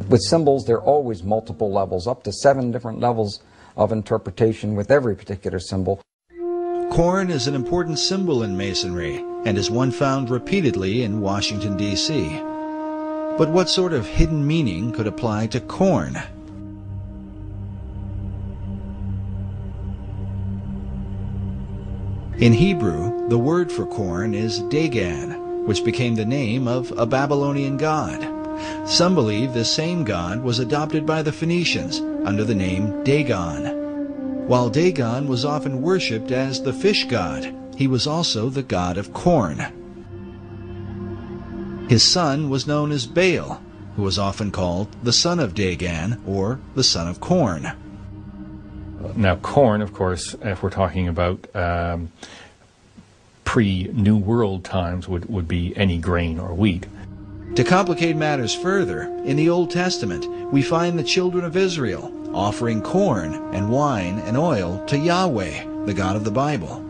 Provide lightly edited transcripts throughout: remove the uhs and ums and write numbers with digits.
With symbols, there are always multiple levels, up to 7 different levels of interpretation with every particular symbol. Corn is an important symbol in Masonry and is one found repeatedly in Washington, D.C. But what sort of hidden meaning could apply to corn? In Hebrew, the word for corn is Dagon, which became the name of a Babylonian god. Some believe this same god was adopted by the Phoenicians under the name Dagon. While Dagon was often worshipped as the fish god, he was also the god of corn. His son was known as Baal, who was often called the son of Dagon or the son of corn. Now, corn, of course, if we're talking about pre-New World times, would be any grain or wheat. To complicate matters further, in the Old Testament, we find the children of Israel offering corn and wine and oil to Yahweh, the God of the Bible.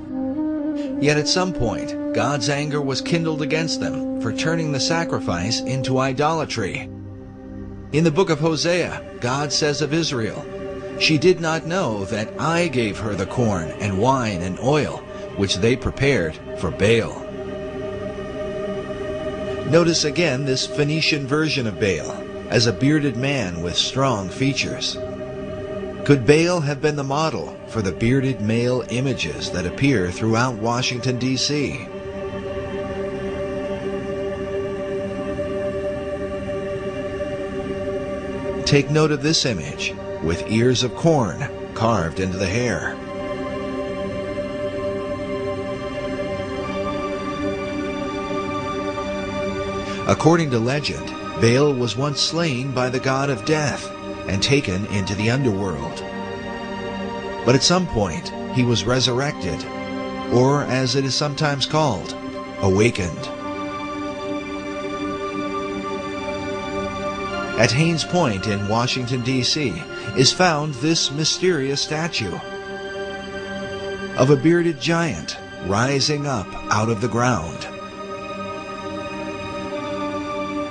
Yet at some point, God's anger was kindled against them for turning the sacrifice into idolatry. In the book of Hosea, God says of Israel, "She did not know that I gave her the corn and wine and oil, which they prepared for Baal." Notice again this Phoenician version of Baal, as a bearded man with strong features. Could Baal have been the model for the bearded male images that appear throughout Washington, D.C.? Take note of this image, with ears of corn carved into the hair. According to legend, Baal was once slain by the god of death and taken into the underworld. But at some point, he was resurrected, or as it is sometimes called, awakened. At Haynes Point in Washington, D.C. is found this mysterious statue of a bearded giant rising up out of the ground.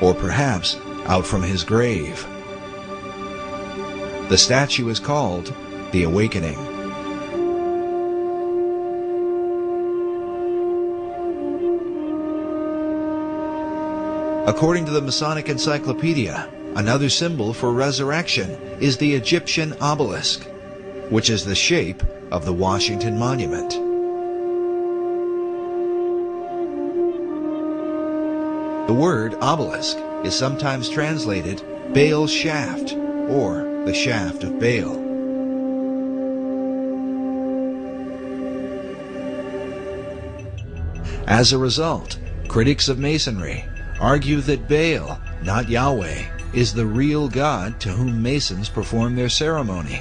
Or perhaps out from his grave. The statue is called the Awakening. According to the Masonic Encyclopedia, another symbol for resurrection is the Egyptian obelisk, which is the shape of the Washington Monument. The word obelisk is sometimes translated Baal's shaft or the shaft of Baal. As a result, critics of Masonry argue that Baal, not Yahweh, is the real God to whom Masons perform their ceremony.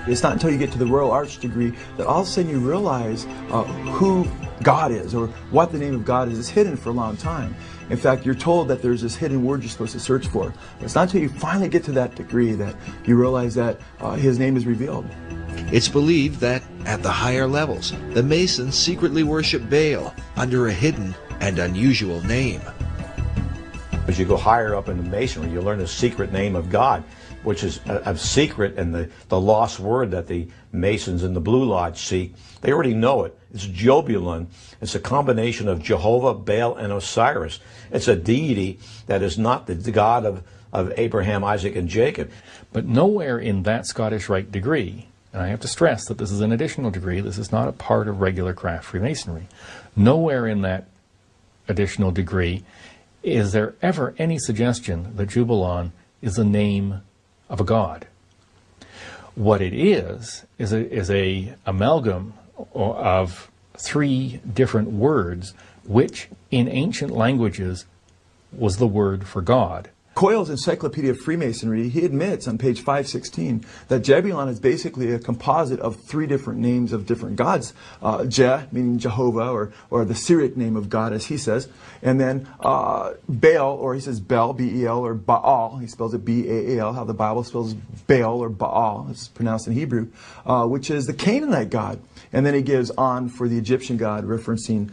It's not until you get to the Royal Arch degree that all of a sudden you realize who God is, or what the name of God is. It's hidden for a long time. In fact, you're told that there's this hidden word you're supposed to search for. But it's not until you finally get to that degree that you realize that His name is revealed. It's believed that at the higher levels, the Masons secretly worship Baal under a hidden and unusual name. As you go higher up into Masonry, you learn the secret name of God, which is a secret and the lost word that the Masons in the Blue Lodge seek. They already know it. It's Jobulun. It's a combination of Jehovah, Baal, and Osiris. It's a deity that is not the God of Abraham, Isaac, and Jacob. But nowhere in that Scottish Rite degree, and I have to stress that this is an additional degree, this is not a part of regular craft Freemasonry, nowhere in that additional degree is there ever any suggestion that Jubulon is the name of a god. What it is a amalgam of 3 different words, which in ancient languages was the word for God. Coyle's Encyclopedia of Freemasonry, he admits on page 516 that Jebulon is basically a composite of 3 different names of different gods. Je, meaning Jehovah, or the Syriac name of God, as he says. And then Baal, or he says Bel, B-E-L, or Baal, he spells it B-A-A-L, how the Bible spells Baal or Baal, it's pronounced in Hebrew, which is the Canaanite god. And then he gives on for the Egyptian god, referencing,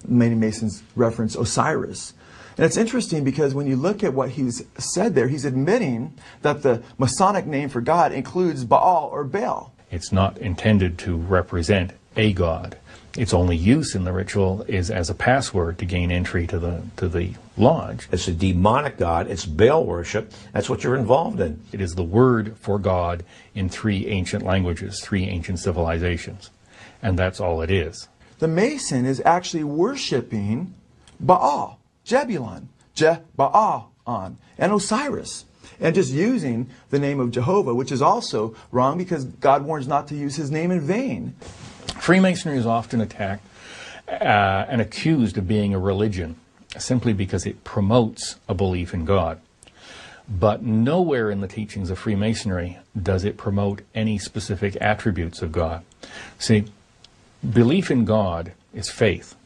many Masons reference Osiris. And it's interesting because when you look at what he's said there, he's admitting that the Masonic name for God includes Baal or Baal. It's not intended to represent a god. Its only use in the ritual is as a password to gain entry to the lodge. It's a demonic god. It's Baal worship. That's what you're involved in. It is the word for God in 3 ancient languages, 3 ancient civilizations. And that's all it is. The Mason is actually worshiping Baal, Jebulon, Je-Baal-on, and Osiris, and just using the name of Jehovah, which is also wrong because God warns not to use his name in vain. Freemasonry is often attacked and accused of being a religion simply because it promotes a belief in God. But nowhere in the teachings of Freemasonry does it promote any specific attributes of God. See, belief in God is faith.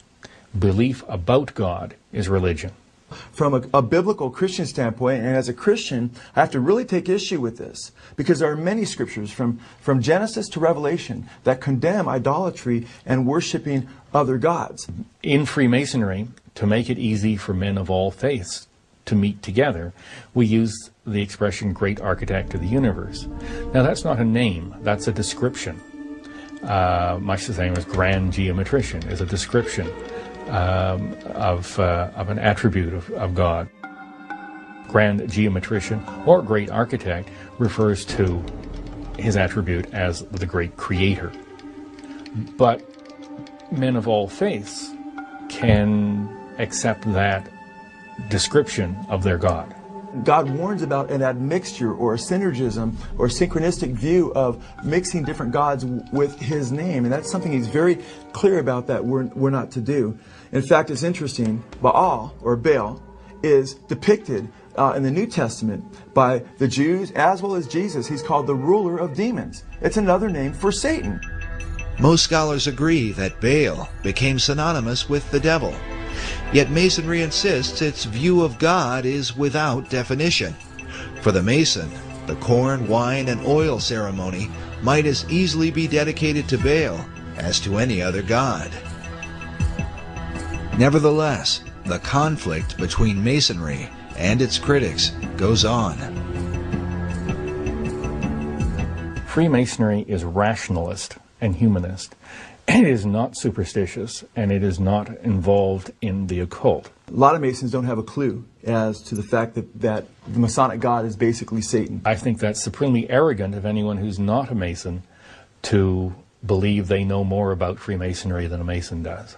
Belief about God is religion. From a biblical Christian standpoint, and as a Christian, I have to really take issue with this because there are many scriptures from Genesis to Revelation that condemn idolatry and worshiping other gods. In Freemasonry, to make it easy for men of all faiths to meet together, we use the expression great architect of the universe. Now that's not a name, that's a description. Much the same as grand geometrician is a description of an attribute of God. Grand geometrician or great architect refers to his attribute as the great creator. But men of all faiths can accept that description of their God. God warns about an admixture or a synergism or a synchronistic view of mixing different gods with his name. And that's something he's very clear about that we're not to do. In fact, it's interesting, Baal or Baal is depicted in the New Testament by the Jews as well as Jesus. He's called the ruler of demons. It's another name for Satan. Most scholars agree that Baal became synonymous with the devil. Yet Masonry insists its view of God is without definition. For the Mason, the corn, wine, and oil ceremony might as easily be dedicated to Baal as to any other god. Nevertheless, the conflict between Masonry and its critics goes on. Freemasonry is rationalist and humanist. It is not superstitious, and it is not involved in the occult. A lot of Masons don't have a clue as to the fact that the Masonic God is basically Satan. I think that's supremely arrogant of anyone who's not a Mason to believe they know more about Freemasonry than a Mason does.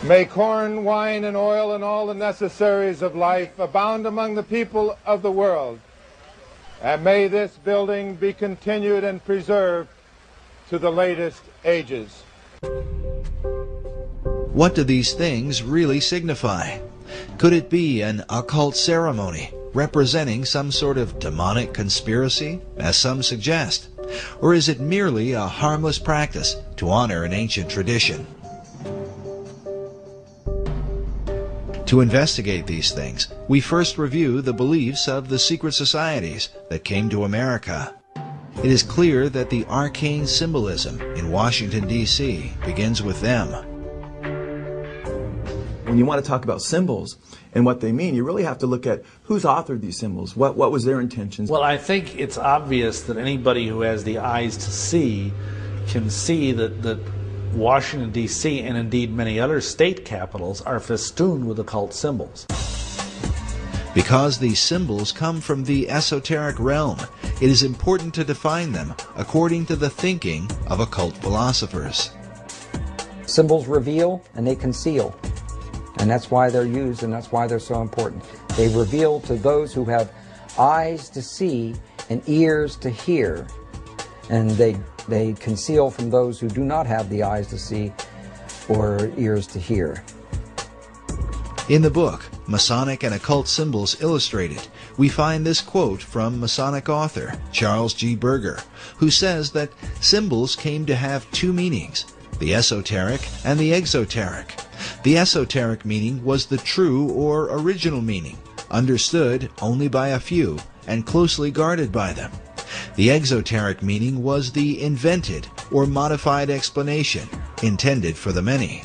May corn, wine, and oil, and all the necessaries of life abound among the people of the world. And may this building be continued and preserved to the latest ages. What do these things really signify? Could it be an occult ceremony representing some sort of demonic conspiracy, as some suggest? Or is it merely a harmless practice to honor an ancient tradition? To investigate these things, we first review the beliefs of the secret societies that came to America. It is clear that the arcane symbolism in Washington, D.C. begins with them. When you want to talk about symbols and what they mean, you really have to look at who's authored these symbols, what was their intentions. Well, I think it's obvious that anybody who has the eyes to see can see that Washington, D.C., and indeed many other state capitals are festooned with occult symbols. Because these symbols come from the esoteric realm, it is important to define them according to the thinking of occult philosophers. Symbols reveal and they conceal. And that's why they're used and that's why they're so important. They reveal to those who have eyes to see and ears to hear. And they conceal from those who do not have the eyes to see or ears to hear. In the book, Masonic and Occult Symbols Illustrated, we find this quote from Masonic author Charles G. Berger, who says that symbols came to have two meanings, the esoteric and the exoteric. The esoteric meaning was the true or original meaning, understood only by a few and closely guarded by them. The exoteric meaning was the invented or modified explanation intended for the many.